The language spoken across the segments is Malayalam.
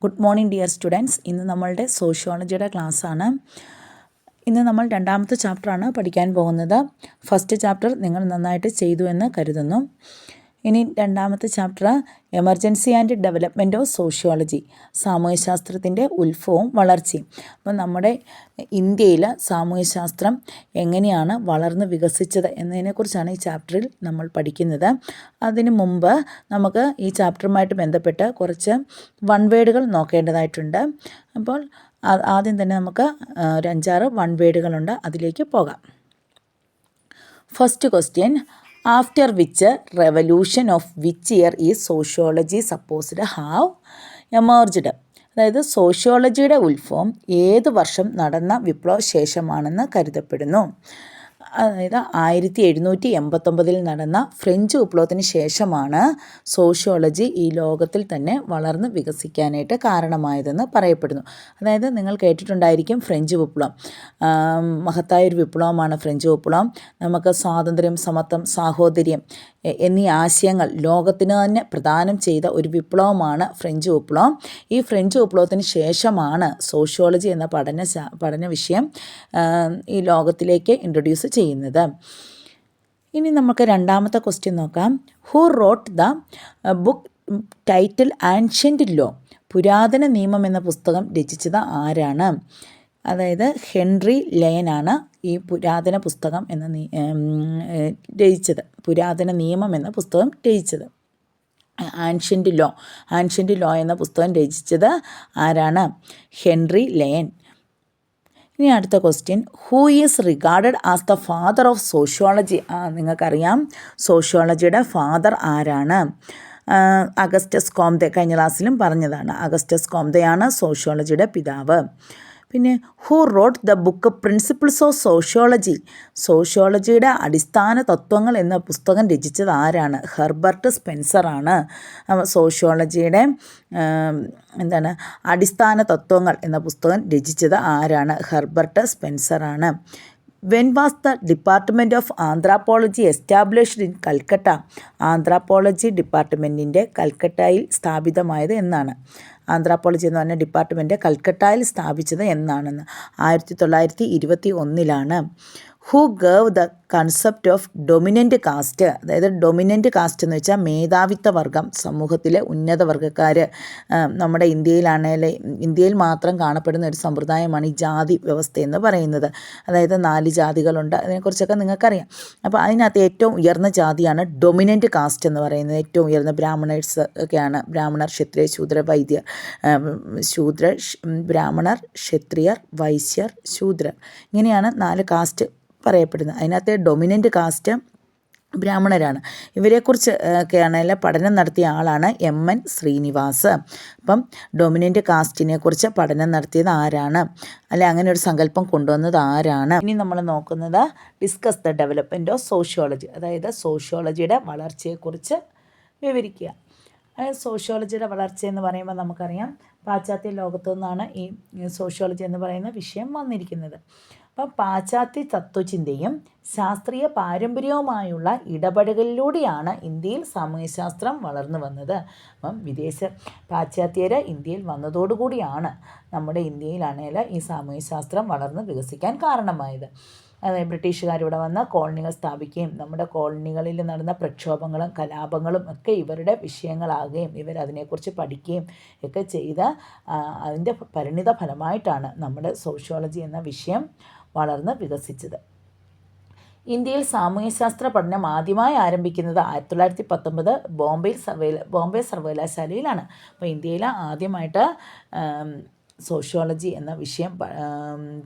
Good morning dear students. ഇന്ന് നമ്മളുടെ സോഷ്യോളജിയുടെ ക്ലാസ്സാണ്. ഇന്ന് നമ്മൾ രണ്ടാമത്തെ ചാപ്റ്ററാണ് പഠിക്കാൻ പോകുന്നത്. ഫസ്റ്റ് ചാപ്റ്റർ നിങ്ങൾ നന്നായിട്ട് ചെയ്തു എന്ന് കരുതുന്നു. ഇനി രണ്ടാമത്തെ chapter emergency and development of sociology, സാമൂഹ്യശാസ്ത്രത്തിൻ്റെ ഉത്ഭവവും വളർച്ചയും. അപ്പോൾ നമ്മുടെ ഇന്ത്യയിൽ സാമൂഹ്യശാസ്ത്രം എങ്ങനെയാണ് വളർന്ന് വികസിച്ചത് എന്നതിനെക്കുറിച്ചാണ് ഈ ചാപ്റ്ററിൽ നമ്മൾ പഠിക്കുന്നത്. അതിനു മുമ്പ് നമുക്ക് ഈ ചാപ്റ്ററുമായിട്ട് ബന്ധപ്പെട്ട് കുറച്ച് വൺ വേർഡുകൾ നോക്കേണ്ടതായിട്ടുണ്ട്. അപ്പോൾ ആദ്യം തന്നെ നമുക്ക് ഒരു 5-6 വൺ വേർഡുകളുണ്ട്, അതിലേക്ക് പോകാം. First question: after which revolution of which year is sociology supposed have emerged? അതായത് സോഷ്യോളജിയുടെ ഉത്ഭവം ഏത് വർഷം നടന്ന വിപ്ലവ ശേഷമാണെന്ന് കരുതപ്പെടുന്നു? അതായത് 1789 നടന്ന ഫ്രഞ്ച് വിപ്ലവത്തിന് ശേഷമാണ് സോഷ്യോളജി ഈ ലോകത്തിൽ തന്നെ വളർന്ന് വികസിക്കാനായിട്ട് കാരണമായതെന്ന് പറയപ്പെടുന്നു. അതായത് നിങ്ങൾ കേട്ടിട്ടുണ്ടായിരിക്കും ഫ്രഞ്ച് വിപ്ലവം. മഹത്തായൊരു വിപ്ലവമാണ് ഫ്രഞ്ച് വിപ്ലവം. നമുക്ക് സ്വാതന്ത്ര്യം, സമത്വം, സാഹോദര്യം എന്നീ ആശയങ്ങൾ ലോകത്തിന് തന്നെ പ്രദാനം ചെയ്ത ഒരു വിപ്ലവമാണ് ഫ്രഞ്ച് വിപ്ലവം. ഈ ഫ്രഞ്ച് വിപ്ലവത്തിന് ശേഷമാണ് സോഷ്യോളജി എന്ന പഠന വിഷയം ഈ ലോകത്തിലേക്ക് ഇൻട്രൊഡ്യൂസ് ചെയ്യുന്നത്. ഇനി നമുക്ക് രണ്ടാമത്തെ ക്വസ്റ്റ്യൻ നോക്കാം. Who wrote the book title ancient law? പുരാതന നിയമം എന്ന പുസ്തകം രചിച്ചത് ആരാണ്? അതായത് ഹെൻറി ലയനാണ് ഈ പുരാതന പുസ്തകം രചിച്ചത്, പുരാതന നിയമം എന്ന പുസ്തകം രചിച്ചത്. ആൻഷ്യൻ്റ് ലോ എന്ന പുസ്തകം രചിച്ചത് ആരാണ്? Henry Lyon. ഇനി അടുത്ത question: who is regarded as the father of sociology? നിങ്ങൾക്കറിയാം സോഷ്യോളജിയുടെ ഫാദർ ആരാണ്? Augustus Comte. കഴിഞ്ഞ ക്ലാസ്സിലും പറഞ്ഞതാണ്, അഗസ്റ്റസ് കോംതെയാണ് സോഷ്യോളജിയുടെ പിതാവ്. പിന്നെ who wrote the book principles of sociology? സോഷ്യോളജിയുടെ അടിസ്ഥാന തത്വങ്ങൾ എന്ന പുസ്തകം രചിച്ചത് ആരാണ്? ഹെർബർട്ട് സ്പെൻസറാണ്. സോഷ്യോളജിയുടെ അടിസ്ഥാന തത്വങ്ങൾ എന്ന പുസ്തകം രചിച്ചത് ആരാണ്? ഹെർബർട്ട് സ്പെൻസറാണ്. When was the department of anthropology established in Calcutta? Anthropology ഡിപ്പാർട്ട്മെൻറ്റിൻ്റെ കൽക്കട്ടയിൽ സ്ഥാപിതമായത് എന്നാണ്? ആന്ത്രോപോളജി എന്ന് പറഞ്ഞ ഡിപ്പാർട്ട്മെൻറ്റ് കൽക്കട്ടയിൽ സ്ഥാപിച്ചത് എന്നാണെന്ന്? 1921. Who gave the concept of dominant caste? അതായത് ഡൊമിനൻ്റ് കാസ്റ്റ് എന്ന് വെച്ചാൽ മേധാവിത്വ വർഗം, സമൂഹത്തിലെ ഉന്നത വർഗ്ഗക്കാർ. നമ്മുടെ ഇന്ത്യയിൽ മാത്രം കാണപ്പെടുന്ന ഒരു സമ്പ്രദായമാണ് ഈ ജാതി വ്യവസ്ഥ എന്ന് പറയുന്നത്. അതായത് 4 ജാതികളുണ്ട്, അതിനെക്കുറിച്ചൊക്കെ നിങ്ങൾക്കറിയാം. അപ്പോൾ അതിനകത്ത് ഏറ്റവും ഉയർന്ന ജാതിയാണ് ഡൊമിനൻ്റ് കാസ്റ്റ് എന്ന് പറയുന്നത്. ഏറ്റവും ഉയർന്ന ബ്രാഹ്മണേഴ്സ് ഒക്കെയാണ്. ബ്രാഹ്മണർ, ക്ഷത്രിയർ, ശൂദ്രർ, വൈദ്യർ. ബ്രാഹ്മണർ, ക്ഷത്രിയർ, വൈശ്യർ, ശൂദ്രർ, ഇങ്ങനെയാണ് 4 കാസ്റ്റ് പറയപ്പെടുന്നത്. അതിനകത്ത് ഡൊമിനൻ്റ് കാസ്റ്റ് ബ്രാഹ്മണരാണ്. ഇവരെക്കുറിച്ച് ഒക്കെയാണെങ്കിൽ പഠനം നടത്തിയ ആളാണ് MN ശ്രീനിവാസ്. അപ്പം ഡൊമിനൻ്റ് കാസ്റ്റിനെ കുറിച്ച് പഠനം നടത്തിയത് ആരാണ്? അല്ലെ അങ്ങനെ ഒരു സങ്കല്പം കൊണ്ടുവന്നത് ആരാണ്? ഇനി നമ്മൾ നോക്കുന്നത് discuss the development of sociology, അതായത് സോഷ്യോളജിയുടെ വളർച്ചയെക്കുറിച്ച് വിവരിക്കുക. സോഷ്യോളജിയുടെ വളർച്ച എന്ന് പറയുമ്പോൾ നമുക്കറിയാം പാശ്ചാത്യ ലോകത്തു നിന്നാണ് ഈ സോഷ്യോളജി എന്ന് പറയുന്ന വിഷയം വന്നിരിക്കുന്നത്. അപ്പം പാശ്ചാത്യ തത്വചിന്തയും ശാസ്ത്രീയ പാരമ്പര്യവുമായുള്ള ഇടപെടലിലൂടെയാണ് ഇന്ത്യയിൽ സാമൂഹ്യശാസ്ത്രം വളർന്നു വന്നത്. അപ്പം പാശ്ചാത്യർ ഇന്ത്യയിൽ വന്നതോടുകൂടിയാണ് നമ്മുടെ ഇന്ത്യയിലാണെങ്കിൽ ഈ സാമൂഹ്യശാസ്ത്രം വളർന്ന് വികസിക്കാൻ കാരണമായത്. അതായത് ബ്രിട്ടീഷുകാരിവിടെ വന്ന് കോളനികൾ സ്ഥാപിക്കുകയും നമ്മുടെ കോളനികളിൽ നടന്ന പ്രക്ഷോഭങ്ങളും കലാപങ്ങളും ഒക്കെ ഇവരുടെ വിഷയങ്ങളാകുകയും ഇവരതിനെക്കുറിച്ച് പഠിക്കുകയും ഒക്കെ ചെയ്ത അതിൻ്റെ പരിണിത ഫലമായിട്ടാണ് നമ്മുടെ സോഷ്യോളജി എന്ന വിഷയം വളർന്ന് വികസിച്ചത്. ഇന്ത്യയിൽ സാമൂഹ്യശാസ്ത്ര പഠനം ആദ്യമായി ആരംഭിക്കുന്നത് 1919 ബോംബെ സർവകലാശാലയിലാണ്. അപ്പോൾ ഇന്ത്യയിൽ ആദ്യമായിട്ട് സോഷ്യോളജി എന്ന വിഷയം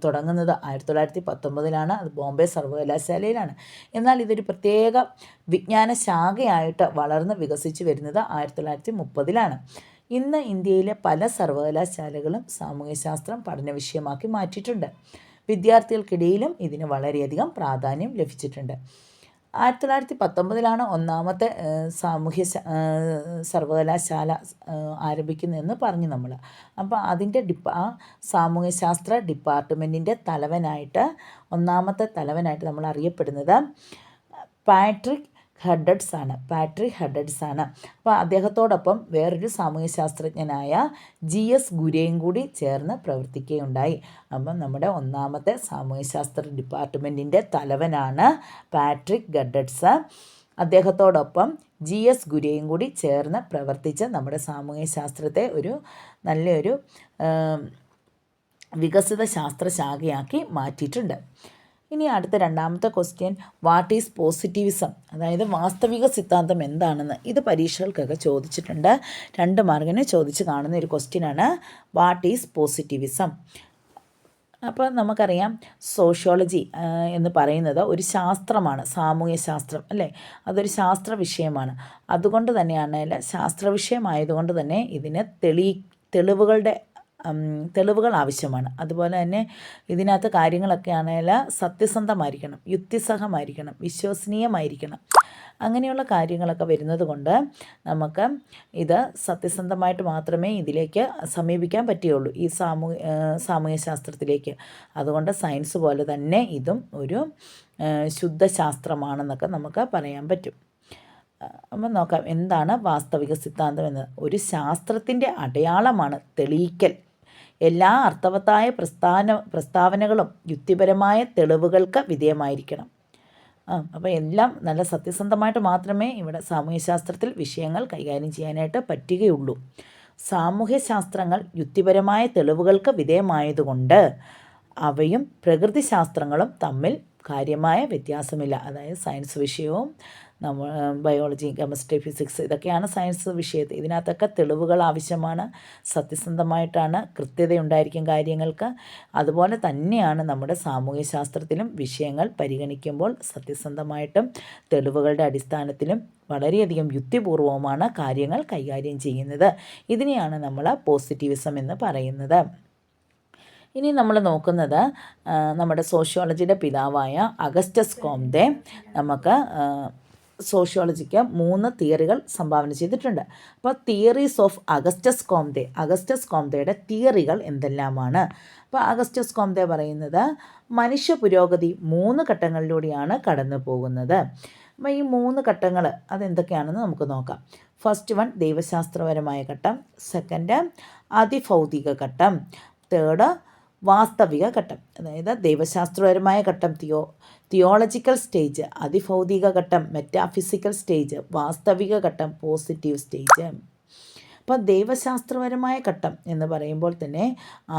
തുടങ്ങുന്നത് 1919 അത് ബോംബെ സർവകലാശാലയിലാണ്. എന്നാൽ ഇതൊരു പ്രത്യേക വിജ്ഞാന ശാഖയായിട്ട് വളർന്ന് വികസിച്ച് വരുന്നത് 1930 ഇന്ന് ഇന്ത്യയിലെ പല സർവകലാശാലകളും സാമൂഹ്യശാസ്ത്രം പഠന വിഷയമാക്കി മാറ്റിയിട്ടുണ്ട്. വിദ്യാർത്ഥികൾക്കിടയിലും ഇതിന് വളരെയധികം പ്രാധാന്യം ലഭിച്ചിട്ടുണ്ട്. 1919 ഒന്നാമത്തെ സാമൂഹ്യ സർവകലാശാല ആരംഭിക്കുന്നതെന്ന് പറഞ്ഞു നമ്മൾ. അപ്പോൾ അതിൻ്റെ സാമൂഹ്യശാസ്ത്ര ഡിപ്പാർട്ട്മെൻറ്റിൻ്റെ ഒന്നാമത്തെ തലവനായിട്ട് നമ്മൾ അറിയപ്പെടുന്നത് പാട്രിക് ഹെഡ്ഡ്സ് ആണ്. പാട്രിക് ഹെഡ്ഡ്സ് ആണ്. അപ്പോൾ അദ്ദേഹത്തോടൊപ്പം വേറൊരു സാമൂഹ്യ ശാസ്ത്രജ്ഞനായ GS ഗുരയും കൂടി ചേർന്ന് പ്രവർത്തിക്കുകയുണ്ടായി. അപ്പം നമ്മുടെ ഒന്നാമത്തെ സാമൂഹ്യശാസ്ത്ര ഡിപ്പാർട്ട്മെൻറ്റിൻ്റെ തലവനാണ് പാട്രിക് ഹെഡ്ഡ്സ്. അദ്ദേഹത്തോടൊപ്പം GS ഗുരയും കൂടി ചേർന്ന് പ്രവർത്തിച്ച് നമ്മുടെ സാമൂഹ്യ ശാസ്ത്രത്തെ ഒരു നല്ലൊരു വികസിത ശാസ്ത്രശാഖയാക്കി മാറ്റിയിട്ടുണ്ട്. ഇനി അടുത്ത രണ്ടാമത്തെ ക്വസ്റ്റ്യൻ, വാട്ട് ഈസ് പോസിറ്റിവിസം? അതായത് വാസ്തവിക സിദ്ധാന്തം എന്താണെന്ന്. ഇത് പരീക്ഷകൾക്കൊക്കെ ചോദിച്ചിട്ടുണ്ട്. 2 മാർക്കിന് ചോദിച്ച് കാണുന്ന ഒരു ക്വസ്റ്റ്യനാണ് വാട്ട് ഈസ് പോസിറ്റിവിസം. അപ്പോൾ നമുക്കറിയാം സോഷ്യോളജി എന്ന് പറയുന്നത് ഒരു ശാസ്ത്രമാണ്, സാമൂഹ്യ ശാസ്ത്രം അല്ലേ, അതൊരു ശാസ്ത്ര വിഷയമാണ്. അതുകൊണ്ട് തന്നെയാണ് ശാസ്ത്ര വിഷയമായതുകൊണ്ട് തന്നെ ഇതിന് തെളിവുകൾ ആവശ്യമാണ്. അതുപോലെ തന്നെ ഇതിനകത്ത് കാര്യങ്ങളൊക്കെ ആണെങ്കിൽ സത്യസന്ധമായിരിക്കണം, യുക്തിസഹമായിരിക്കണം, വിശ്വസനീയമായിരിക്കണം. അങ്ങനെയുള്ള കാര്യങ്ങളൊക്കെ വരുന്നത് കൊണ്ട് നമുക്ക് ഇത് സത്യസന്ധമായിട്ട് മാത്രമേ ഇതിലേക്ക് സമീപിക്കാൻ പറ്റുകയുള്ളൂ, ഈ സാമൂഹ്യ ശാസ്ത്രത്തിലേക്ക്. അതുകൊണ്ട് സയൻസ് പോലെ തന്നെ ഇതും ഒരു ശുദ്ധശാസ്ത്രമാണെന്നൊക്കെ നമുക്ക് പറയാൻ പറ്റും. അപ്പം നോക്കാം എന്താണ് വാസ്തവിക സിദ്ധാന്തം എന്ന്. ഒരു ശാസ്ത്രത്തിൻ്റെ അടയാളമാണ് തെളിയിക്കൽ. എല്ലാ അർത്ഥവത്തായ പ്രസ്താവനകളും യുക്തിപരമായ തെളിവുകൾക്ക് വിധേയമായിരിക്കണം. അപ്പോൾ എല്ലാം നല്ല സത്യസന്ധമായിട്ട് മാത്രമേ ഇവിടെ സാമൂഹ്യശാസ്ത്രത്തിൽ വിഷയങ്ങൾ കൈകാര്യം ചെയ്യാനായിട്ട് പറ്റുകയുള്ളൂ. സാമൂഹ്യശാസ്ത്രങ്ങൾ യുക്തിപരമായ തെളിവുകൾക്ക് വിധേയമായതുകൊണ്ട് അവയും പ്രകൃതിശാസ്ത്രങ്ങളും തമ്മിൽ കാര്യമായ വ്യത്യാസമില്ല. അതായത് സയൻസ് വിഷയവും ബയോളജി, കെമിസ്ട്രി, ഫിസിക്സ് ഇതൊക്കെയാണ് സയൻസ് വിഷയത്തിൽ. ഇതിനകത്തൊക്കെ തെളിവുകൾ ആവശ്യമാണ്, സത്യസന്ധമായിട്ടാണ്, കൃത്യതയുണ്ടായിരിക്കും കാര്യങ്ങൾക്ക്. അതുപോലെ തന്നെയാണ് നമ്മുടെ സാമൂഹ്യശാസ്ത്രത്തിലും വിഷയങ്ങൾ പരിഗണിക്കുമ്പോൾ സത്യസന്ധമായിട്ടും തെളിവുകളുടെ അടിസ്ഥാനത്തിലും വളരെയധികം യുക്തിപൂർവവുമാണ് കാര്യങ്ങൾ കൈകാര്യം ചെയ്യുന്നത്. ഇതിനെയാണ് നമ്മൾ പോസിറ്റിവിസം എന്ന് പറയുന്നത്. ഇനി നമ്മൾ നോക്കുന്നത് നമ്മുടെ സോഷ്യോളജിയുടെ പിതാവായ അഗസ്റ്റസ് കോംതെ നമുക്ക് സോഷ്യോളജിക്ക് 3 തിയറികൾ സംഭാവന ചെയ്തിട്ടുണ്ട്. അപ്പോൾ തിയറീസ് ഓഫ് അഗസ്റ്റസ് കോംതെയുടെ തിയറികൾ എന്തെല്ലാമാണ്? അപ്പോൾ അഗസ്റ്റസ് കോംതെ പറയുന്നത് മനുഷ്യ പുരോഗതി 3 ഘട്ടങ്ങളിലൂടെയാണ് കടന്നു പോകുന്നത്. അപ്പോൾ ഈ 3 ഘട്ടങ്ങൾ അതെന്തൊക്കെയാണെന്ന് നമുക്ക് നോക്കാം. ഫസ്റ്റ് വൺ ദൈവശാസ്ത്രപരമായ ഘട്ടം, സെക്കൻഡ് അതിഭൗതിക ഘട്ടം, തേർഡ് വാസ്തവിക ഘട്ടം. അതായത് ദൈവശാസ്ത്രപരമായ ഘട്ടം തിയോളജിക്കൽ സ്റ്റേജ്, അതിഭൗതിക ഘട്ടം മെറ്റാഫിസിക്കൽ സ്റ്റേജ്, വാസ്തവിക ഘട്ടം പോസിറ്റീവ് സ്റ്റേജ്. അപ്പോൾ ദൈവശാസ്ത്രപരമായ ഘട്ടം എന്ന് പറയുമ്പോൾ തന്നെ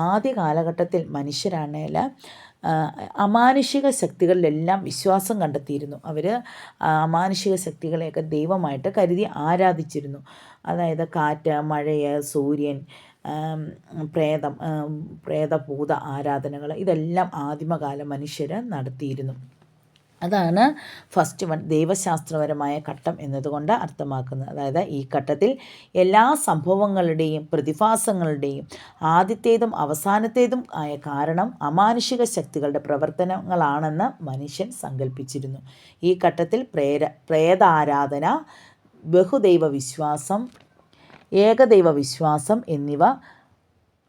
ആദ്യ കാലഘട്ടത്തിൽ മനുഷ്യരാണേൽ അമാനുഷിക ശക്തികളിലെല്ലാം വിശ്വാസം കണ്ടെത്തിയിരുന്നു. അവർ അമാനുഷിക ശക്തികളെയൊക്കെ ദൈവമായിട്ട് കരുതി ആരാധിച്ചിരുന്നു. അതായത് കാറ്റ്, മഴയ്, സൂര്യൻ, പ്രേതഭൂത ആരാധനകൾ ഇതെല്ലാം ആദിമകാല മനുഷ്യർ നടത്തിയിരുന്നു. അതാണ് ഫസ്റ്റ് വൺ ദൈവശാസ്ത്രപരമായ ഘട്ടം എന്നതുകൊണ്ട് അർത്ഥമാക്കുന്നത്. അതായത് ഈ ഘട്ടത്തിൽ എല്ലാ സംഭവങ്ങളുടെയും പ്രതിഭാസങ്ങളുടെയും ആദ്യത്തേതും അവസാനത്തേതും ആയ കാരണം അമാനുഷിക ശക്തികളുടെ പ്രവർത്തനങ്ങളാണെന്ന് മനുഷ്യൻ സങ്കല്പിച്ചിരുന്നു. ഈ ഘട്ടത്തിൽ പ്രേതാരാധന, ബഹുദൈവ വിശ്വാസം, ഏകദൈവ വിശ്വാസം എന്നിവ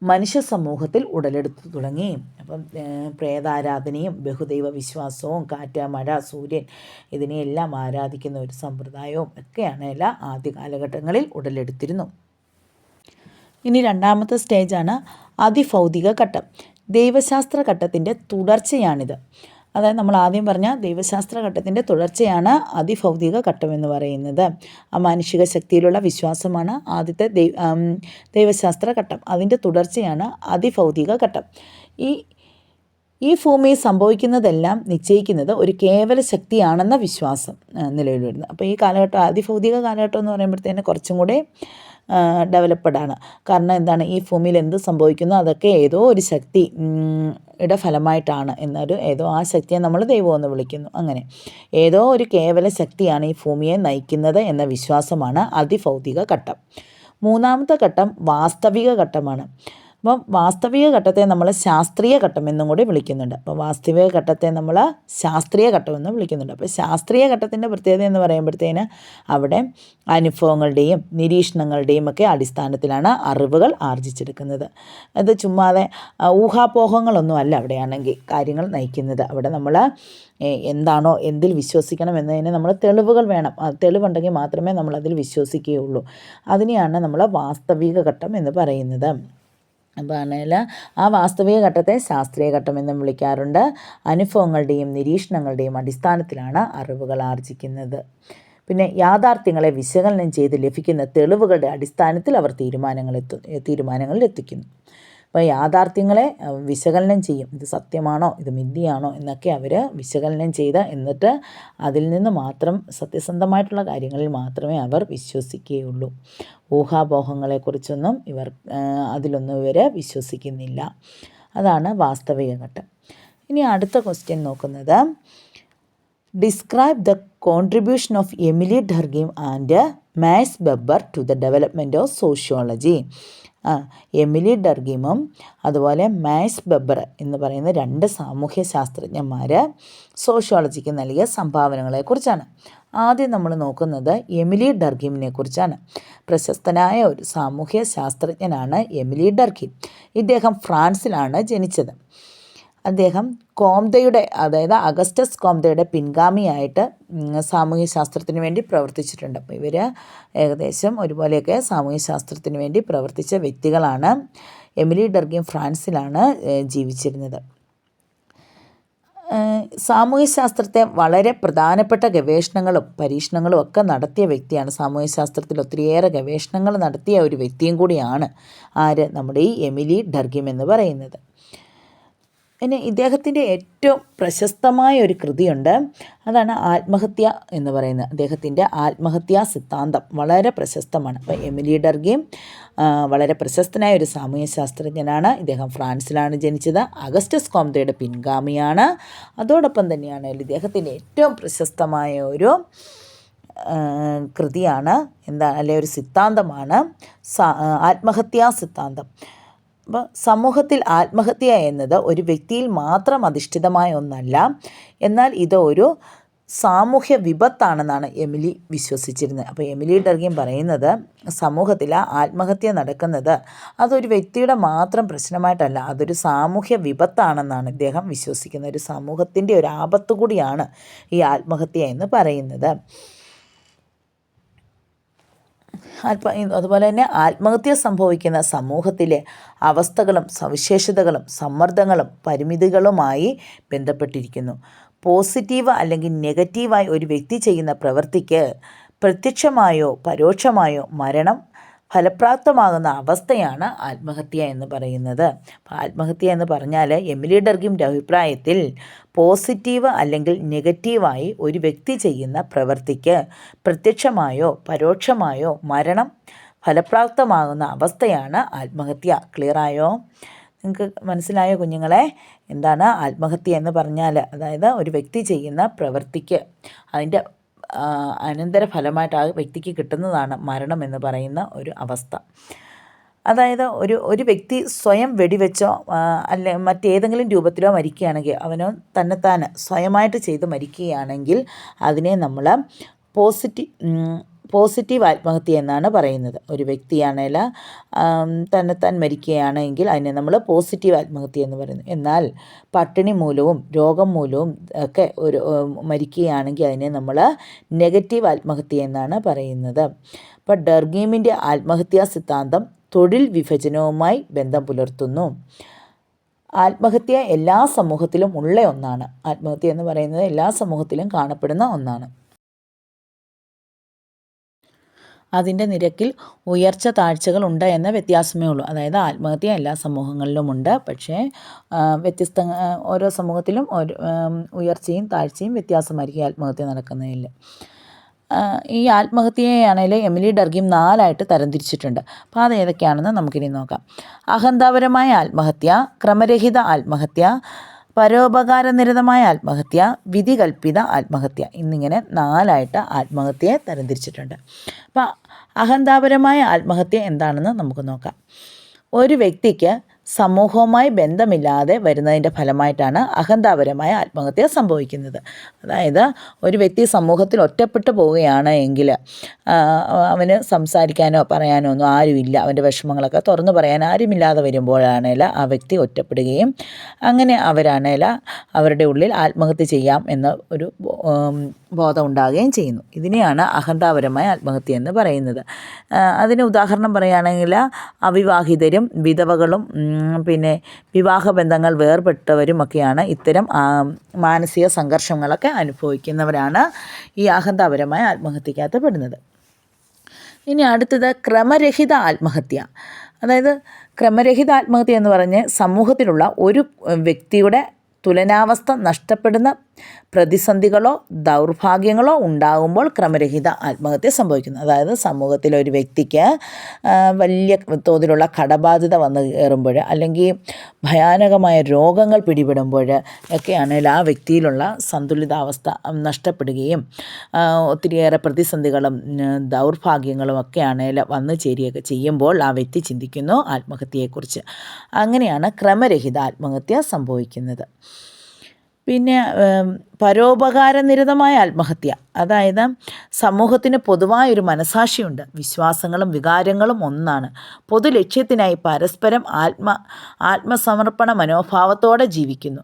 മനുഷ്യ സമൂഹത്തിൽ ഉടലെടുത്തു തുടങ്ങി. അപ്പം പ്രേതാരാധനയും ബഹുദൈവ വിശ്വാസവും കാറ്റ്, മഴ, സൂര്യൻ ഇതിനെയെല്ലാം ആരാധിക്കുന്ന ഒരു സമ്പ്രദായവും ഒക്കെയാണ് ആദ്യ കാലഘട്ടങ്ങളിൽ ഉടലെടുത്തിരുന്നു. ഇനി രണ്ടാമത്തെ സ്റ്റേജാണ് അതിഭൗതിക ഘട്ടം. ദൈവശാസ്ത്ര ഘട്ടത്തിൻ്റെ തുടർച്ചയാണിത്. അതായത് നമ്മൾ ആദ്യം പറഞ്ഞ ദൈവശാസ്ത്ര ഘട്ടത്തിൻ്റെ തുടർച്ചയാണ് അതിഭൗതിക ഘട്ടം എന്ന് പറയുന്നത്. അമാനുഷിക ശക്തിയിലുള്ള വിശ്വാസമാണ് ആദ്യത്തെ ദൈവശാസ്ത്ര ഘട്ടം. അതിൻ്റെ തുടർച്ചയാണ് അതിഭൗതിക ഘട്ടം. ഈ ഭൂമിയിൽ സംഭവിക്കുന്നതെല്ലാം നിശ്ചയിക്കുന്നത് ഒരു കേവല ശക്തിയാണെന്ന വിശ്വാസം നിലവിൽ വരുന്നത്. അപ്പോൾ ഈ കാലഘട്ടം അതിഭൗതിക കാലഘട്ടം എന്ന് പറയുമ്പോഴത്തേന് കുറച്ചും കൂടെ ഡെവലപ്പ്ഡാണ്. കാരണം എന്താണ്, ഈ ഭൂമിയിൽ എന്ത് സംഭവിക്കുന്നു അതൊക്കെ ഏതോ ഒരു ശക്തിയുടെ ഫലമായിട്ടാണ് ഏതോ ആ ശക്തിയെ നമ്മൾ ദൈവമെന്ന് വിളിക്കുന്നു. അങ്ങനെ ഏതോ ഒരു കേവല ശക്തിയാണ് ഈ ഭൂമിയെ നയിക്കുന്നത് എന്ന വിശ്വാസമാണ് അതിഭൗതിക ഘട്ടം. മൂന്നാമത്തെ ഘട്ടം വാസ്തവിക ഘട്ടമാണ്. അപ്പം വാസ്തവിക ഘട്ടത്തെ നമ്മൾ ശാസ്ത്രീയ ഘട്ടം എന്നും കൂടി വിളിക്കുന്നുണ്ട്. അപ്പോൾ വാസ്തവിക ഘട്ടത്തെ നമ്മൾ ശാസ്ത്രീയ ഘട്ടം എന്ന് വിളിക്കുന്നുണ്ട്. അപ്പോൾ ശാസ്ത്രീയ ഘട്ടത്തിൻ്റെ പ്രത്യേകത എന്ന് പറയുമ്പോഴത്തേന് അവിടെ അനുഭവങ്ങളുടെയും നിരീക്ഷണങ്ങളുടെയും ഒക്കെ അടിസ്ഥാനത്തിലാണ് അറിവുകൾ ആർജിച്ചെടുക്കുന്നത്. അത് ചുമ്മാതെ ഊഹാപോഹങ്ങളൊന്നും അല്ല അവിടെയാണെങ്കിൽ കാര്യങ്ങൾ നയിക്കുന്നത്. അവിടെ നമ്മൾ എന്താണോ എന്തിൽ വിശ്വസിക്കണം എന്നതിന് നമ്മൾ തെളിവുകൾ വേണം. തെളിവുണ്ടെങ്കിൽ മാത്രമേ നമ്മളതിൽ വിശ്വസിക്കുകയുള്ളൂ. അതിനെയാണ് നമ്മൾ വാസ്തവിക ഘട്ടം എന്ന് പറയുന്നത്. അപ്പോൾ ആണെങ്കിൽ ആ വാസ്തവിക ഘട്ടത്തെ ശാസ്ത്രീയ ഘട്ടം എന്നും വിളിക്കാറുണ്ട്. അനുഭവങ്ങളുടെയും നിരീക്ഷണങ്ങളുടെയും അടിസ്ഥാനത്തിലാണ് അറിവുകൾ ആർജിക്കുന്നത്. പിന്നെ യാഥാർത്ഥ്യങ്ങളെ വിശകലനം ചെയ്ത് ലഭിക്കുന്ന തെളിവുകളുടെ അടിസ്ഥാനത്തിൽ അവർ തീരുമാനങ്ങളിൽ എത്തിക്കുന്നു. അപ്പോൾ യാഥാർത്ഥ്യങ്ങളെ വിശകലനം ചെയ്യും. ഇത് സത്യമാണോ ഇത് മിഥ്യയാണോ എന്നൊക്കെ അവർ വിശകലനം ചെയ്ത് എന്നിട്ട് അതിൽ നിന്ന് മാത്രം സത്യസന്ധമായിട്ടുള്ള കാര്യങ്ങളിൽ മാത്രമേ അവർ വിശ്വസിക്കുകയുള്ളൂ. ഊഹാപോഹങ്ങളെക്കുറിച്ചൊന്നും അതിലൊന്നും ഇവർ വിശ്വസിക്കുന്നില്ല. അതാണ് വാസ്തവിക ഘട്ടം. ഇനി അടുത്ത ക്വസ്റ്റ്യൻ നോക്കുന്നത്, describe the contribution of Emile Durkheim and Max Weber to the development of sociology. Emile ഡർഗീമും അതുപോലെ മാക്സ് വെബർ എന്ന് പറയുന്ന 2 സാമൂഹ്യ ശാസ്ത്രജ്ഞന്മാർ സോഷ്യോളജിക്ക് നൽകിയ സംഭാവനകളെക്കുറിച്ചാണ്. ആദ്യം നമ്മൾ നോക്കുന്നത് എമിലി ഡർഗീമിനെ കുറിച്ചാണ്. പ്രശസ്തനായ ഒരു സാമൂഹ്യ ശാസ്ത്രജ്ഞനാണ് എമിലി ഡർഗീം. ഇദ്ദേഹം ഫ്രാൻസിലാണ് ജനിച്ചത്. അദ്ദേഹം കോംതയുടെ, അതായത് അഗസ്റ്റസ് കോംതയുടെ പിൻഗാമിയായിട്ട് സാമൂഹ്യ ശാസ്ത്രത്തിന് വേണ്ടി പ്രവർത്തിച്ചിട്ടുണ്ട്. അപ്പോൾ ഇവർ ഏകദേശം ഒരുപോലെയൊക്കെ സാമൂഹ്യ ശാസ്ത്രത്തിന് വേണ്ടി പ്രവർത്തിച്ച വ്യക്തികളാണ്. എമിലി ഡർഗീം ഫ്രാൻസിലാണ് ജീവിച്ചിരുന്നത്. സാമൂഹ്യശാസ്ത്രത്തെ വളരെ പ്രധാനപ്പെട്ട ഗവേഷണങ്ങളും പരീക്ഷണങ്ങളും ഒക്കെ നടത്തിയ വ്യക്തിയാണ്. സാമൂഹ്യശാസ്ത്രത്തിൽ ഒത്തിരിയേറെ ഗവേഷണങ്ങൾ നടത്തിയ ഒരു വ്യക്തിയും കൂടിയാണ് നമ്മുടെ ഈ എമിലി ഡർഗീം എന്ന് പറയുന്നത്. പിന്നെ ഇദ്ദേഹത്തിൻ്റെ ഏറ്റവും പ്രശസ്തമായ ഒരു കൃതിയുണ്ട്, അതാണ് ആത്മഹത്യ എന്ന് പറയുന്നത്. അദ്ദേഹത്തിൻ്റെ ആത്മഹത്യാ സിദ്ധാന്തം വളരെ പ്രശസ്തമാണ്. അപ്പോൾ എമിലി ഡർഗീം വളരെ പ്രശസ്തനായ ഒരു സാമൂഹ്യ ശാസ്ത്രജ്ഞനാണ്. ഇദ്ദേഹം ഫ്രാൻസിലാണ് ജനിച്ചത്. അഗസ്റ്റസ് കോംതയുടെ പിൻഗാമിയാണ്. അതോടൊപ്പം തന്നെയാണ് ഇദ്ദേഹത്തിൻ്റെ ഏറ്റവും പ്രശസ്തമായ ഒരു കൃതിയാണ് ഒരു സിദ്ധാന്തമാണ് ആത്മഹത്യാ സിദ്ധാന്തം. അപ്പോൾ സമൂഹത്തിൽ ആത്മഹത്യ എന്നത് ഒരു വ്യക്തിയിൽ മാത്രം അധിഷ്ഠിതമായ ഒന്നല്ല, എന്നാൽ ഇത് ഒരു സാമൂഹ്യ വിപത്താണെന്നാണ് എമിലി വിശ്വസിച്ചിരുന്നത്. അപ്പോൾ എമിലി ഡർഗീം പറയുന്നത് സമൂഹത്തിൽ ആത്മഹത്യ നടക്കുന്നത് അതൊരു വ്യക്തിയുടെ മാത്രം പ്രശ്നമായിട്ടല്ല, അതൊരു സാമൂഹ്യ വിപത്താണെന്നാണ് ഇദ്ദേഹം വിശ്വസിക്കുന്നത്. ഒരു സമൂഹത്തിൻ്റെ ഒരു ആപത്ത് കൂടിയാണ് ഈ ആത്മഹത്യ എന്ന് പറയുന്നത്. അതുപോലെ തന്നെ ആത്മഹത്യ സംഭവിക്കുന്ന സമൂഹത്തിലെ അവസ്ഥകളും സവിശേഷതകളും സമ്മർദ്ദങ്ങളും പരിമിതികളുമായി ബന്ധപ്പെട്ടിരിക്കുന്നു. പോസിറ്റീവ് അല്ലെങ്കിൽ നെഗറ്റീവായി ഒരു വ്യക്തി ചെയ്യുന്ന പ്രവൃത്തിക്ക് പ്രത്യക്ഷമായോ പരോക്ഷമായോ മരണം ഫലപ്രാപ്തമാകുന്ന അവസ്ഥയാണ് ആത്മഹത്യ എന്ന് പറയുന്നത്. ആത്മഹത്യ എന്ന് പറഞ്ഞാൽ എമിലി ഡർഗീമിൻ്റെ അഭിപ്രായത്തിൽ പോസിറ്റീവ് അല്ലെങ്കിൽ നെഗറ്റീവായി ഒരു വ്യക്തി ചെയ്യുന്ന പ്രവൃത്തിക്ക് പ്രത്യക്ഷമായോ പരോക്ഷമായോ മരണം ഫലപ്രാപ്തമാകുന്ന അവസ്ഥയാണ് ആത്മഹത്യ. ക്ലിയറായോ? നിങ്ങൾക്ക് മനസ്സിലായോ കുഞ്ഞുങ്ങളെ? എന്താണ് ആത്മഹത്യ എന്ന് പറഞ്ഞാൽ? അതായത് ഒരു വ്യക്തി ചെയ്യുന്ന പ്രവൃത്തിക്ക് അതിൻ്റെ അനന്തരഫലമായിട്ട് ആ വ്യക്തിക്ക് കിട്ടുന്നതാണ് മരണം എന്ന് പറയുന്ന ഒരു അവസ്ഥ. അതായത് ഒരു വ്യക്തി സ്വയം വെടിവെച്ചോ അല്ലെ മറ്റേതെങ്കിലും രൂപത്തിലോ മരിക്കുകയാണെങ്കിൽ, അവനോ തന്നെത്താൻ സ്വയമായിട്ട് ചെയ്ത് മരിക്കുകയാണെങ്കിൽ അതിനെ നമ്മൾ പോസിറ്റീവ് ആത്മഹത്യ എന്നാണ് പറയുന്നത്. ഒരു വ്യക്തിയാണെങ്കിൽ തന്നെത്താൻ മരിക്കുകയാണെങ്കിൽ അതിനെ നമ്മൾ പോസിറ്റീവ് ആത്മഹത്യ എന്ന് പറയുന്നു. എന്നാൽ പട്ടിണി മൂലവും രോഗം മൂലവും ഒക്കെ മരിക്കുകയാണെങ്കിൽ അതിനെ നമ്മൾ നെഗറ്റീവ് ആത്മഹത്യ എന്നാണ് പറയുന്നത്. അപ്പോൾ ഡർഗീമിൻ്റെ ആത്മഹത്യാ സിദ്ധാന്തം തൊഴിൽ വിഭജനവുമായി ബന്ധം പുലർത്തുന്നു. ആത്മഹത്യ എല്ലാ സമൂഹത്തിലും ഉള്ള ഒന്നാണ്. ആത്മഹത്യ എന്ന് പറയുന്നത് എല്ലാ സമൂഹത്തിലും കാണപ്പെടുന്ന ഒന്നാണ്. അതിൻ്റെ നിരക്കിൽ ഉയർച്ച താഴ്ചകൾ ഉണ്ട് എന്ന വ്യത്യാസമേ ഉള്ളൂ. അതായത് ആത്മഹത്യ എല്ലാ സമൂഹങ്ങളിലും ഉണ്ട്, പക്ഷേ ഓരോ സമൂഹത്തിലും ഉയർച്ചയും താഴ്ചയും വ്യത്യാസമായിരിക്കും ആത്മഹത്യ നടക്കുന്നതിൽ. ഈ ആത്മഹത്യയാണെങ്കിൽ എമിലി ഡർഗീം 4ആയിട്ട് തരംതിരിച്ചിട്ടുണ്ട്. അപ്പോൾ അത് ഏതൊക്കെയാണെന്ന് നമുക്കിനി നോക്കാം. അഹന്താപരമായ ആത്മഹത്യ, ക്രമരഹിത ആത്മഹത്യ, പരോപകാരനിരതമായ ആത്മഹത്യ, വിധികൽപ്പിത ആത്മഹത്യ എന്നിങ്ങനെ 4ആയിട്ട് ആത്മഹത്യയെ തരംതിരിച്ചിട്ടുണ്ട്. അപ്പോൾ അഹന്താപരമായ ആത്മഹത്യ എന്താണെന്ന് നമുക്ക് നോക്കാം. ഒരു വ്യക്തിക്ക് സമൂഹവുമായി ബന്ധമില്ലാതെ വരുന്നതിൻ്റെ ഫലമായിട്ടാണ് അഹന്താപരമായ ആത്മഹത്യ സംഭവിക്കുന്നത്. അതായത് ഒരു വ്യക്തി സമൂഹത്തിൽ ഒറ്റപ്പെട്ടു പോവുകയാണ് എങ്കിൽ അവന് സംസാരിക്കാനോ പറയാനോ ഒന്നും ആരുമില്ല, അവൻ്റെ വിഷമങ്ങളൊക്കെ തുറന്നു പറയാൻ ആരുമില്ലാതെ വരുമ്പോഴാണേൽ ആ വ്യക്തി ഒറ്റപ്പെടുകയും അങ്ങനെ അവരാണേൽ അവരുടെ ഉള്ളിൽ ആത്മഹത്യ ചെയ്യാം എന്ന ഒരു ബോധം ഉണ്ടാകുകയും ചെയ്യുന്നു. ഇതിനെയാണ് അഹന്താപരമായ ആത്മഹത്യ എന്ന് പറയുന്നത്. അതിന് ഉദാഹരണം പറയുകയാണെങ്കിൽ അവിവാഹിതരും വിധവകളും പിന്നെ വിവാഹബന്ധങ്ങൾ വേർപെട്ടവരുമൊക്കെയാണ് ഇത്തരം മാനസിക സംഘർഷങ്ങളൊക്കെ അനുഭവിക്കുന്നവരാണ് ഈ അഹന്താപരമായ ആത്മഹത്യക്കകത്ത് പെടുന്നത്. ഇനി അടുത്തത് ക്രമരഹിത ആത്മഹത്യ. അതായത് ക്രമരഹിത ആത്മഹത്യ എന്ന് പറഞ്ഞ് സമൂഹത്തിലുള്ള ഒരു വ്യക്തിയുടെ തുലനാവസ്ഥ നഷ്ടപ്പെടുന്ന പ്രതിസന്ധികളോ ദൗർഭാഗ്യങ്ങളോ ഉണ്ടാകുമ്പോൾ ക്രമരഹിത ആത്മഹത്യ സംഭവിക്കുന്നു. അതായത് സമൂഹത്തിലെ ഒരു വ്യക്തിക്ക് വലിയ തോതിലുള്ള കടബാധ്യത വന്നു കയറുമ്പോൾ അല്ലെങ്കിൽ ഭയാനകമായ രോഗങ്ങൾ പിടിപെടുമ്പോൾ ഒക്കെയാണെങ്കിൽ ആ വ്യക്തിയിലുള്ള സന്തുലിതാവസ്ഥ നഷ്ടപ്പെടുകയും ഒത്തിരിയേറെ പ്രതിസന്ധികളും ദൗർഭാഗ്യങ്ങളും ഒക്കെയാണെങ്കിൽ വന്നു ചേരുകയൊക്കെ ചെയ്യുമ്പോൾ ആ വ്യക്തി ചിന്തിക്കുന്നു ആത്മഹത്യയെക്കുറിച്ച്. അങ്ങനെയാണ് ക്രമരഹിത ആത്മഹത്യ സംഭവിക്കുന്നത്. പിന്നെ പരോപകാരനിരതമായ ആത്മഹത്യ. അതായത് സമൂഹത്തിന് പൊതുവായൊരു മനസാക്ഷിയുണ്ട്, വിശ്വാസങ്ങളും വികാരങ്ങളും ഒന്നാണ്. പൊതു ലക്ഷ്യത്തിനായി പരസ്പരം ആത്മസമർപ്പണ മനോഭാവത്തോടെ ജീവിക്കുന്നു.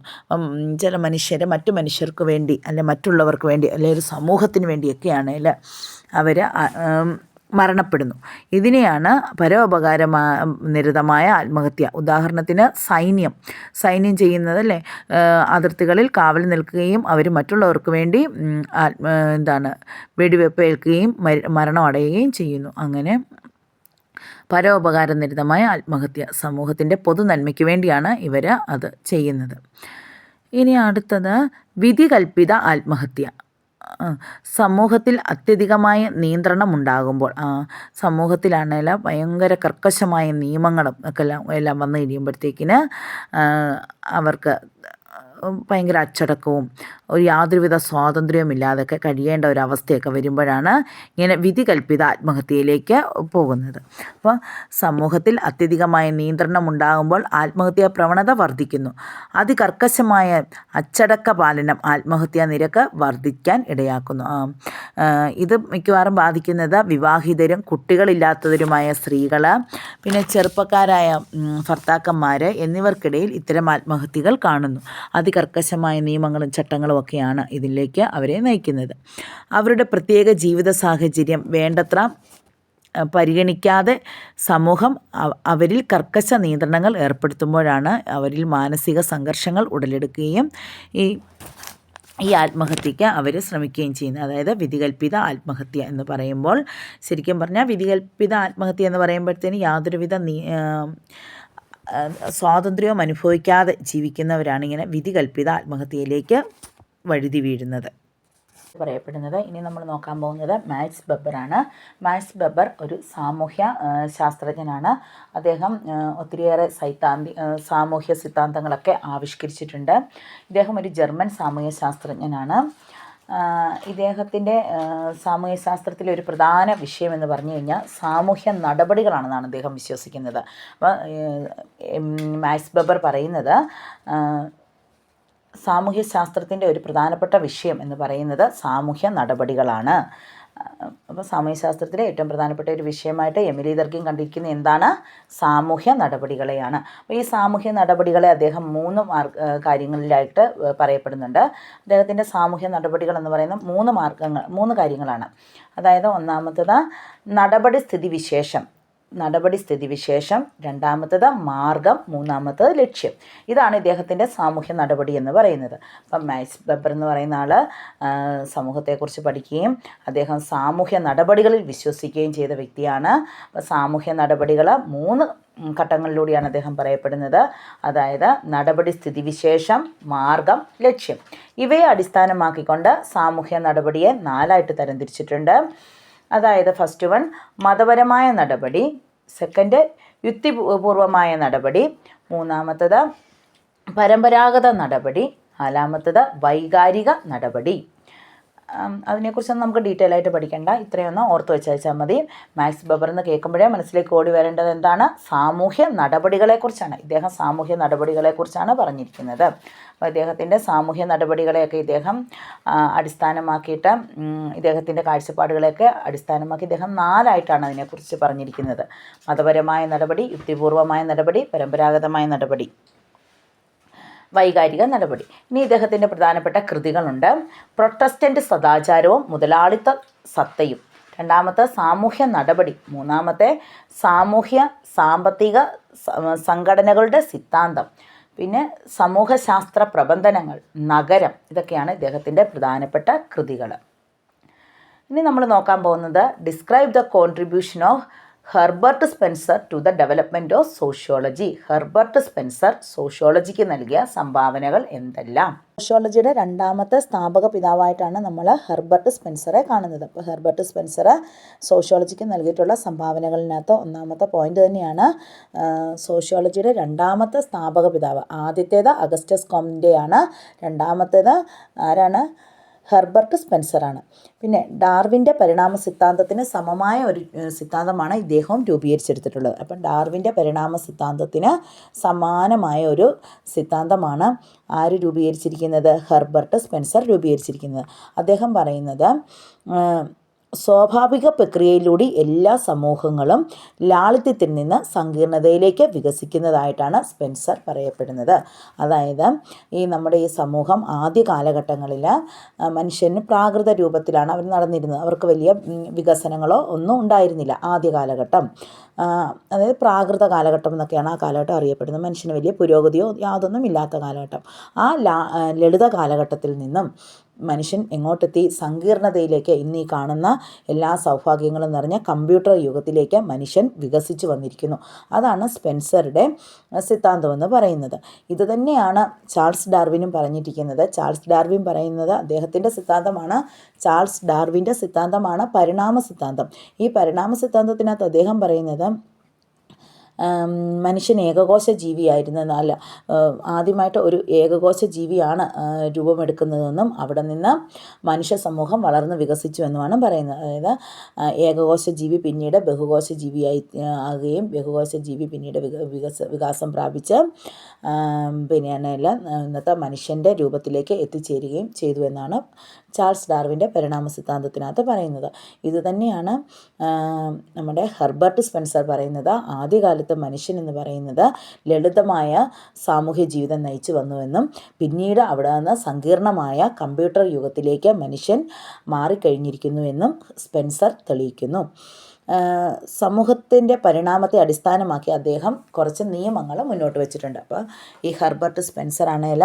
ചില മനുഷ്യർ മറ്റു മനുഷ്യർക്ക് വേണ്ടി അല്ലെ മറ്റുള്ളവർക്ക് വേണ്ടി അല്ലെ ഒരു സമൂഹത്തിന് വേണ്ടിയൊക്കെയാണെങ്കിൽ അവർ മരണപ്പെടുന്നു. ഇതിനെയാണ് നിരതമായ ആത്മഹത്യ. ഉദാഹരണത്തിന് സൈന്യം ചെയ്യുന്നതല്ലേ, അതിർത്തികളിൽ കാവൽ നിൽക്കുകയും അവർ മറ്റുള്ളവർക്ക് വേണ്ടി വെടിവെപ്പ് ഏൽക്കുകയും മരണം അടയുകയും ചെയ്യുന്നു. അങ്ങനെ പരോപകാരനിരതമായ ആത്മഹത്യ, സമൂഹത്തിൻ്റെ പൊതു നന്മയ്ക്ക് വേണ്ടിയാണ് ഇവർ അത് ചെയ്യുന്നത്. ഇനി അടുത്തത് വിധികൽപ്പിത ആത്മഹത്യ. സമൂഹത്തിൽ അത്യധികമായ നിയന്ത്രണം ഉണ്ടാകുമ്പോൾ, സമൂഹത്തിലാണെങ്കിൽ ഭയങ്കര കർക്കശമായ നിയമങ്ങളും ഒക്കെ എല്ലാം വന്നു കഴിയുമ്പോഴത്തേക്കിന് അവർക്ക് ഭയങ്കര അച്ചടക്കവും ഒരു യാതൊരുവിധ സ്വാതന്ത്ര്യവും ഇല്ലാതൊക്കെ കഴിയേണ്ട ഒരവസ്ഥയൊക്കെ വരുമ്പോഴാണ് ഇങ്ങനെ വിധികൽപ്പിത ആത്മഹത്യയിലേക്ക് പോകുന്നത്. അപ്പോൾ സമൂഹത്തിൽ അത്യധികമായ നിയന്ത്രണം ഉണ്ടാകുമ്പോൾ ആത്മഹത്യാ പ്രവണത വർദ്ധിക്കുന്നു. അതികർക്കശമായ അച്ചടക്ക പാലനം ആത്മഹത്യാ നിരക്ക് വർദ്ധിക്കാൻ ഇടയാക്കുന്നു. ഇത് മിക്കവാറും ബാധിക്കുന്നത് വിവാഹിതരും കുട്ടികളില്ലാത്തവരുമായ സ്ത്രീകൾ, പിന്നെ ചെറുപ്പക്കാരായ ഭർത്താക്കന്മാർ എന്നിവർക്കിടയിൽ ഇത്തരം ആത്മഹത്യകൾ കാണുന്നു. അതികർക്കശമായ നിയമങ്ങളും ചട്ടങ്ങളും ഒക്കെയാണ് ഇതിലേക്ക് അവരെ നയിക്കുന്നത്. അവരുടെ പ്രത്യേക ജീവിത സാഹചര്യം വേണ്ടത്ര പരിഗണിക്കാതെ സമൂഹം അവരിൽ കർക്കശ നിയന്ത്രണങ്ങൾ ഏർപ്പെടുത്തുമ്പോഴാണ് അവരിൽ മാനസിക സംഘർഷങ്ങൾ ഉടലെടുക്കുകയും ഈ ആത്മഹത്യയ്ക്ക് അവർ ശ്രമിക്കുകയും ചെയ്യുന്നത്. അതായത് വിധികൽപ്പിത ആത്മഹത്യ എന്ന് പറയുമ്പോൾ ശരിക്കും പറഞ്ഞാൽ വിധികൽപ്പിത ആത്മഹത്യ എന്ന് പറയുമ്പോഴത്തേന് യാതൊരുവിധ സ്വാതന്ത്ര്യവും അനുഭവിക്കാതെ ജീവിക്കുന്നവരാണ് ഇങ്ങനെ വിധികൽപ്പിത ആത്മഹത്യയിലേക്ക് വഴുതി വീഴുന്നത് പറയപ്പെടുന്നത്. ഇനി നമ്മൾ നോക്കാൻ പോകുന്നത് മാക്സ് വെബറാണ്. മാക്സ് വെബർ ഒരു സാമൂഹ്യ ശാസ്ത്രജ്ഞനാണ്. അദ്ദേഹം ഒത്തിരിയേറെ സാമൂഹ്യ സിദ്ധാന്തങ്ങളൊക്കെ ആവിഷ്കരിച്ചിട്ടുണ്ട്. ഇദ്ദേഹം ഒരു ജർമ്മൻ സാമൂഹ്യ ശാസ്ത്രജ്ഞനാണ്. ഇദ്ദേഹത്തിൻ്റെ സാമൂഹ്യശാസ്ത്രത്തിലെ ഒരു പ്രധാന വിഷയം എന്ന് പറഞ്ഞു കഴിഞ്ഞാൽ സാമൂഹ്യ നടപടികളാണെന്നാണ് അദ്ദേഹം വിശ്വസിക്കുന്നത്. അപ്പോൾ മാക്സ് വെബർ പറയുന്നത് സാമൂഹ്യശാസ്ത്രത്തിൻ്റെ ഒരു പ്രധാനപ്പെട്ട വിഷയം എന്ന് പറയുന്നത് സാമൂഹ്യ നടപടികളാണ്. അപ്പോൾ സാമൂഹ്യശാസ്ത്രത്തിലെ ഏറ്റവും പ്രധാനപ്പെട്ട ഒരു വിഷയമായിട്ട് എമിലി ദർക്കിം കണ്ടിരിക്കുന്ന എന്താണ്? സാമൂഹ്യ നടപടികളെയാണ്. അപ്പോൾ ഈ സാമൂഹ്യ നടപടികളെ അദ്ദേഹം 3 കാര്യങ്ങളിലായിട്ട് പറയപ്പെടുന്നുണ്ട്. അദ്ദേഹത്തിൻ്റെ സാമൂഹ്യ നടപടികൾ എന്ന് പറയുന്ന 3 കാര്യങ്ങളാണ്. അതായത് ഒന്നാമത്തേത് നടപടി സ്ഥിതിവിശേഷം, രണ്ടാമത്തേത് മാർഗം, മൂന്നാമത്തേത് ലക്ഷ്യം. ഇതാണ് ഇദ്ദേഹത്തിൻ്റെ സാമൂഹ്യ നടപടി എന്ന് പറയുന്നത്. അപ്പം മാക്സ് വെബർ എന്ന് പറയുന്ന ആൾ സമൂഹത്തെക്കുറിച്ച് പഠിക്കുകയും അദ്ദേഹം സാമൂഹ്യ നടപടികളിൽ വിശ്വസിക്കുകയും ചെയ്ത വ്യക്തിയാണ്. അപ്പോൾ സാമൂഹ്യ നടപടികൾ 3 ഘട്ടങ്ങളിലൂടെയാണ് അദ്ദേഹം പറയപ്പെടുന്നത്. അതായത് നടപടി സ്ഥിതിവിശേഷം, മാർഗം, ലക്ഷ്യം. ഇവയെ അടിസ്ഥാനമാക്കിക്കൊണ്ട് സാമൂഹ്യ നടപടിയെ 4ആയിട്ട് തരംതിരിച്ചിട്ടുണ്ട്. അതായത് ഫസ്റ്റ് വൺ മതപരമായ നടപടി, സെക്കൻഡ് യുക്തിപൂർവമായ നടപടി, മൂന്നാമത്തത് പരമ്പരാഗത നടപടി, നാലാമത്തത് വൈകാരിക നടപടി. അതിനെക്കുറിച്ചൊന്നും നമുക്ക് ഡീറ്റെയിൽ ആയിട്ട് പഠിക്കേണ്ട, ഇത്രയൊന്നും ഓർത്ത് വെച്ചാൽ മതി. മാക്സ് വെബർ എന്ന് കേൾക്കുമ്പോഴേ മനസ്സിലേക്ക് ഓടി വരേണ്ടത് എന്താണ്? സാമൂഹ്യ നടപടികളെക്കുറിച്ചാണ്. ഇദ്ദേഹം സാമൂഹ്യ നടപടികളെക്കുറിച്ചാണ് പറഞ്ഞിരിക്കുന്നത്. അപ്പോൾ ഇദ്ദേഹത്തിൻ്റെ സാമൂഹ്യ നടപടികളെയൊക്കെ ഇദ്ദേഹം അടിസ്ഥാനമാക്കിയിട്ട് ഇദ്ദേഹത്തിൻ്റെ കാഴ്ചപ്പാടുകളെയൊക്കെ അടിസ്ഥാനമാക്കി ഇദ്ദേഹം 4ആയിട്ടാണ് അതിനെക്കുറിച്ച് പറഞ്ഞിരിക്കുന്നത്. മതപരമായ നടപടി, യുക്തിപൂർവമായ നടപടി, പരമ്പരാഗതമായ നടപടി, വൈകാരിക നടപടി. ഇനി ഇദ്ദേഹത്തിൻ്റെ പ്രധാനപ്പെട്ട കൃതികളുണ്ട്. പ്രൊട്ടസ്റ്റൻ്റ് സദാചാരവും മുതലാളിത്ത സത്തയും, രണ്ടാമത്തെ സാമൂഹ്യ നടപടി, മൂന്നാമത്തെ സാമൂഹ്യ സാമ്പത്തിക സംഘടനകളുടെ സിദ്ധാന്തം, പിന്നെ സമൂഹശാസ്ത്ര പ്രബന്ധനങ്ങൾ, നഗരം. ഇതൊക്കെയാണ് ഇദ്ദേഹത്തിൻ്റെ പ്രധാനപ്പെട്ട കൃതികൾ. ഇനി നമ്മൾ നോക്കാൻ പോകുന്നത് describe the contribution of Herbert Spencer to the development of sociology. Herbert Spencer സോഷ്യോളജിക്ക് നൽകിയ സംഭാവനകൾ എന്തെല്ലാം? സോഷ്യോളജിയുടെ 2ാമത്തെ സ്ഥാപക പിതാവായിട്ടാണ് നമ്മൾ ഹെർബർട്ട് സ്പെൻസറെ കാണുന്നത്. അപ്പോൾ ഹെർബർട്ട് സ്പെൻസർ സോഷ്യോളജിക്ക് നൽകിയിട്ടുള്ള സംഭാവനകളിനകത്ത് 1ാമത്തെ പോയിന്റ് തന്നെയാണ് സോഷ്യോളജിയുടെ 2ാമത്തെ സ്ഥാപക പിതാവ്. ആദ്യത്തേത് അഗസ്റ്റസ് കോംഡെയാണ്, 2ാമത്തേത് ആരാണ്? ഹെർബർട്ട് സ്പെൻസറാണ്. പിന്നെ ഡാർവിൻ്റെ പരിണാമ സിദ്ധാന്തത്തിന് സമമായ ഒരു സിദ്ധാന്തമാണ് ഇദ്ദേഹവും രൂപീകരിച്ചെടുത്തിട്ടുള്ളത്. അപ്പം ഡാർവിൻ്റെ പരിണാമ സിദ്ധാന്തത്തിന് സമാനമായ ഒരു സിദ്ധാന്തമാണ് ആര് രൂപീകരിച്ചിരിക്കുന്നത്? Herbert Spencer രൂപീകരിച്ചിരിക്കുന്നത്. അദ്ദേഹം പറയുന്നത് സ്വാഭാവിക പ്രക്രിയയിലൂടെ എല്ലാ സമൂഹങ്ങളും ലാളിത്യത്തിൽ നിന്ന് സങ്കീർണതയിലേക്ക് വികസിക്കുന്നതായിട്ടാണ് സ്പെൻസർ പറയപ്പെടുന്നത്. അതായത് നമ്മുടെ ഈ സമൂഹം ആദ്യ കാലഘട്ടങ്ങളിൽ മനുഷ്യന് പ്രാകൃത രൂപത്തിലാണ് അവർ നടന്നിരുന്നത്. അവർക്ക് വലിയ വികസനങ്ങളോ ഒന്നും ഉണ്ടായിരുന്നില്ല ആദ്യ കാലഘട്ടം. അതായത് പ്രാകൃത കാലഘട്ടം എന്നൊക്കെയാണ് ആ കാലഘട്ടം അറിയപ്പെടുന്നത്. മനുഷ്യന് വലിയ പുരോഗതിയോ യാതൊന്നും ഇല്ലാത്ത കാലഘട്ടം. ആ ലളിത കാലഘട്ടത്തിൽ നിന്നും മനുഷ്യൻ എങ്ങോട്ടെത്തി? സങ്കീർണതയിലേക്ക്, ഇന്ന് ഈ കാണുന്ന എല്ലാ സൗഭാഗ്യങ്ങളും നിറഞ്ഞ കമ്പ്യൂട്ടർ യുഗത്തിലേക്ക് മനുഷ്യൻ വികസിച്ചു വന്നിരിക്കുന്നു. അതാണ് സ്പെൻസറുടെ സിദ്ധാന്തം എന്ന് പറയുന്നത്. ഇത് തന്നെയാണ് ചാൾസ് ഡാർവിനും പറഞ്ഞിരിക്കുന്നത്. ചാൾസ് ഡാർവിൻ പറയുന്നത് അദ്ദേഹത്തിൻ്റെ സിദ്ധാന്തമാണ്. ചാൾസ് ഡാർവിൻ്റെ സിദ്ധാന്തമാണ് പരിണാമ സിദ്ധാന്തം. ഈ പരിണാമ സിദ്ധാന്തത്തിനകത്ത് അദ്ദേഹം പറയുന്നത് മനുഷ്യൻ ഏകകോശ ജീവിയായിരുന്നല്ല, ആദ്യമായിട്ട് ഒരു ഏകകോശ ജീവിയാണ് രൂപമെടുക്കുന്നതെന്നും അവിടെ നിന്ന് മനുഷ്യ സമൂഹം വളർന്ന് വികസിച്ചു എന്നുമാണ് പറയുന്നത്. അതായത് ഏകകോശ ജീവി പിന്നീട് ബഹുകോശ ജീവിയായി ആകുകയും ബഹുകോശ ജീവി പിന്നീട് വികാസം പ്രാപിച്ച് ഇന്നത്തെ മനുഷ്യൻ്റെ രൂപത്തിലേക്ക് എത്തിച്ചേരുകയും ചെയ്തു എന്നാണ് ചാൾസ് ഡാർവിൻ്റെ പരിണാമ സിദ്ധാന്തത്തിനകത്ത് പറയുന്നത്. ഇതുതന്നെയാണ് നമ്മുടെ ഹെർബർട്ട് സ്പെൻസർ പറയുന്നത്. ആദ്യകാലത്ത് മനുഷ്യൻ എന്ന് പറയുന്നത് ലളിതമായ സാമൂഹ്യ ജീവിതം നയിച്ചു വന്നുവെന്നും പിന്നീട് അവിടെ നിന്ന് സങ്കീർണമായ കമ്പ്യൂട്ടർ യുഗത്തിലേക്ക് മനുഷ്യൻ മാറിക്കഴിഞ്ഞിരിക്കുന്നുവെന്നും സ്പെൻസർ തെളിയിക്കുന്നു. സമൂഹത്തിൻ്റെ പരിണാമത്തെ അടിസ്ഥാനമാക്കി അദ്ദേഹം കുറച്ച് നിയമങ്ങൾ മുന്നോട്ട് വെച്ചിട്ടുണ്ട്. അപ്പോൾ ഈ ഹെർബർട്ട് സ്പെൻസർ ആണെങ്കിൽ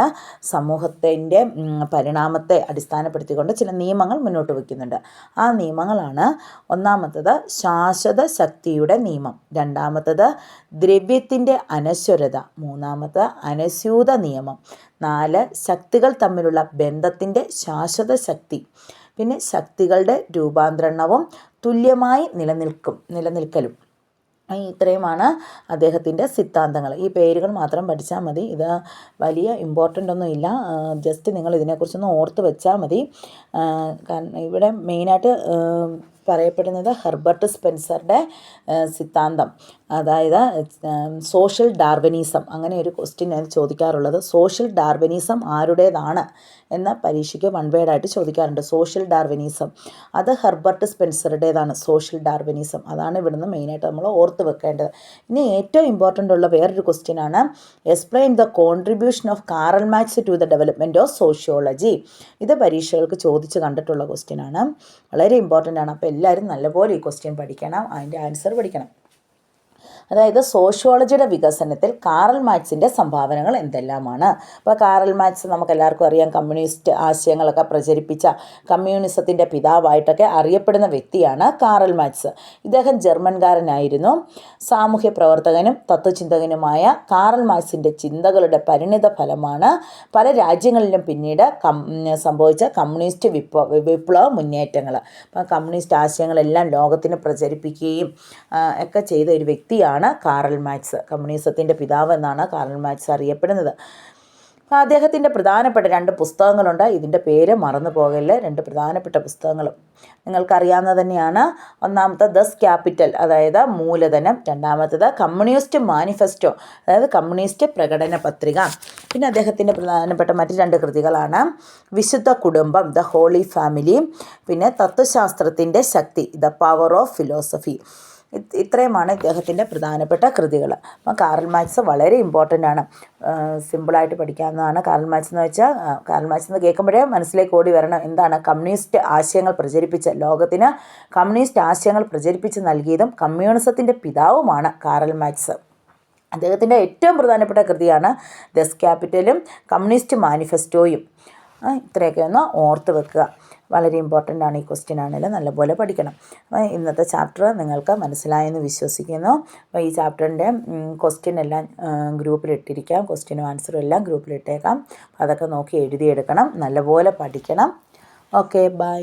സമൂഹത്തിൻ്റെ പരിണാമത്തെ അടിസ്ഥാനപ്പെടുത്തിക്കൊണ്ട് ചില നിയമങ്ങൾ മുന്നോട്ട് വയ്ക്കുന്നുണ്ട്. ആ നിയമങ്ങളാണ്: ഒന്നാമത്തത് ശാശ്വത ശക്തിയുടെ നിയമം, രണ്ടാമത്തത് ദ്രവ്യത്തിൻ്റെ അനശ്വരത, മൂന്നാമത് അനസ്യൂത നിയമം, 4 ശക്തികൾ തമ്മിലുള്ള ബന്ധത്തിൻ്റെ ശാശ്വത ശക്തി, പിന്നെ ശക്തികളുടെ രൂപാന്തരണവും തുല്യമായി നിലനിൽക്കലും. ഇത്രയുമാണ് അദ്ദേഹത്തിൻ്റെ സിദ്ധാന്തങ്ങൾ. ഈ പേരുകൾ മാത്രം പഠിച്ചാൽ മതി. ഇത് വലിയ ഇമ്പോർട്ടൻ്റ് ഒന്നും ഇല്ല. ജസ്റ്റ് നിങ്ങൾ ഇതിനെക്കുറിച്ചൊന്ന് ഓർത്ത് വെച്ചാൽ മതി. കാരണം ഇവിടെ മെയിനായിട്ട് പറയപ്പെടുന്നത് ഹെർബർട്ട് സ്പെൻസറുടെ സിദ്ധാന്തം, അതായത് സോഷ്യൽ ഡാർവിനിസം. അങ്ങനെ ഒരു ക്വസ്റ്റ്യൻ ഞാൻ ചോദിക്കാറുള്ളത്, സോഷ്യൽ ഡാർവിനിസം ആരുടേതാണ് എന്ന പരീക്ഷയ്ക്ക് 1 വേർഡായിട്ട് ചോദിക്കാറുണ്ട്. സോഷ്യൽ ഡാർവിനിസം അത് ഹെർബർട്ട് സ്പെൻസറുടേതാണ്. സോഷ്യൽ ഡാർവിനിസം അതാണ് ഇവിടുന്ന് മെയിനായിട്ട് നമ്മൾ ഓർത്ത് വെക്കേണ്ടത്. ഇനി ഏറ്റവും ഇമ്പോർട്ടൻ്റ് ഉള്ള വേറൊരു ക്വസ്റ്റ്യനാണ് explain the contribution of Karl Marx to the development of sociology. ഇത് പരീക്ഷകൾക്ക് ചോദിച്ച് കണ്ടിട്ടുള്ള ക്വസ്റ്റ്യനാണ്, വളരെ ഇമ്പോർട്ടൻ്റ് ആണ്. അപ്പോൾ എല്ലാവരും നല്ലപോലെ ഈ ക്വസ്റ്റ്യൻ പഠിക്കണം, അതിൻ്റെ ആൻസർ പഠിക്കണം. അതായത് സോഷ്യോളജിയുടെ വികസനത്തിൽ കാറൽ മാർക്സിൻ്റെ സംഭാവനകൾ എന്തെല്ലാമാണ്? അപ്പോൾ കാറൽ മാർക്സ് നമുക്കെല്ലാവർക്കും അറിയാം, കമ്മ്യൂണിസ്റ്റ് ആശയങ്ങളൊക്കെ പ്രചരിപ്പിച്ച കമ്മ്യൂണിസത്തിൻ്റെ പിതാവായിട്ടൊക്കെ അറിയപ്പെടുന്ന വ്യക്തിയാണ് കാറൽ മാർക്സ്. ഇദ്ദേഹം ജർമ്മൻകാരനായിരുന്നു. സാമൂഹ്യ പ്രവർത്തകനും തത്വചിന്തകനുമായ കാറൽ മാർക്സിൻ്റെ ചിന്തകളുടെ പരിണിത ഫലമാണ് പല രാജ്യങ്ങളിലും പിന്നീട് സംഭവിച്ച കമ്മ്യൂണിസ്റ്റ് വിപ്ലവ മുന്നേറ്റങ്ങൾ. അപ്പോൾ കമ്മ്യൂണിസ്റ്റ് ആശയങ്ങളെല്ലാം ലോകത്തിന് പ്രചരിപ്പിക്കുകയും ഒക്കെ ചെയ്ത ഒരു വ്യക്തിയാണ് കാറൽ മാർക്സ്. കമ്മ്യൂണിസത്തിൻ്റെ പിതാവ് എന്നാണ് കാറൽ മാർക്സ് അറിയപ്പെടുന്നത്. അപ്പോൾ അദ്ദേഹത്തിൻ്റെ പ്രധാനപ്പെട്ട 2 പുസ്തകങ്ങളുണ്ട്. ഇതിൻ്റെ പേര് മറന്നു പോകല്ലേ. 2 പ്രധാനപ്പെട്ട പുസ്തകങ്ങൾ നിങ്ങൾക്കറിയാവുന്നത് തന്നെയാണ്. ഒന്നാമത്തെ ദസ് ക്യാപിറ്റൽ, അതായത് മൂലധനം. രണ്ടാമത്തേത് കമ്മ്യൂണിസ്റ്റ് മാനിഫെസ്റ്റോ, അതായത് കമ്മ്യൂണിസ്റ്റ് പ്രകടന പത്രിക. പിന്നെ അദ്ദേഹത്തിൻ്റെ പ്രധാനപ്പെട്ട മറ്റ് 2 കൃതികളാണ് വിശുദ്ധ കുടുംബം, ദ ഹോളി ഫാമിലി. പിന്നെ തത്വശാസ്ത്രത്തിൻ്റെ ശക്തി, ദ പവർ ഓഫ് ഫിലോസഫി. ഇത്രയുമാണ് ഇദ്ദേഹത്തിൻ്റെ പ്രധാനപ്പെട്ട കൃതികൾ. അപ്പം കാറൽ മാർക്സ് വളരെ ഇമ്പോർട്ടൻ്റ് ആണ്. സിമ്പിളായിട്ട് പഠിക്കാവുന്നതാണ്. കാറൽ മാർക്സ് എന്ന് വെച്ചാൽ, കാറൽ മാർക്സ് എന്ന് കേൾക്കുമ്പോഴേ മനസ്സിലേക്ക് ഓടി വരണം എന്താണ്, കമ്മ്യൂണിസ്റ്റ് ആശയങ്ങൾ പ്രചരിപ്പിച്ച് ലോകത്തിന് കമ്മ്യൂണിസ്റ്റ് ആശയങ്ങൾ പ്രചരിപ്പിച്ച് നൽകിയതും കമ്മ്യൂണിസത്തിൻ്റെ പിതാവുമാണ് കാറൽ മാർക്സ്. അദ്ദേഹത്തിൻ്റെ ഏറ്റവും പ്രധാനപ്പെട്ട കൃതിയാണ് ദസ് ക്യാപിറ്റലും കമ്മ്യൂണിസ്റ്റ് മാനിഫെസ്റ്റോയും. ഇത്രയൊക്കെ ഒന്ന് ഓർത്ത് വെക്കുക. വളരെ ഇമ്പോർട്ടൻ്റ് ആണ്. ഈ ക്വസ്റ്റ്യൻ ആണെങ്കിലും നല്ലപോലെ പഠിക്കണം. അപ്പോൾ ഇന്നത്തെ ചാപ്റ്റർ നിങ്ങൾക്ക് മനസ്സിലായെന്ന് വിശ്വസിക്കുന്നു. അപ്പോൾ ഈ ചാപ്റ്ററിൻ്റെ ക്വസ്റ്റ്യൻ എല്ലാം ഗ്രൂപ്പിലിട്ടിരിക്കാം. ക്വസ്റ്റ്യനും ആൻസറും എല്ലാം ഗ്രൂപ്പിലിട്ടേക്കാം. അതൊക്കെ നോക്കി എഴുതിയെടുക്കണം. നല്ലപോലെ പഠിക്കണം. Okay, by.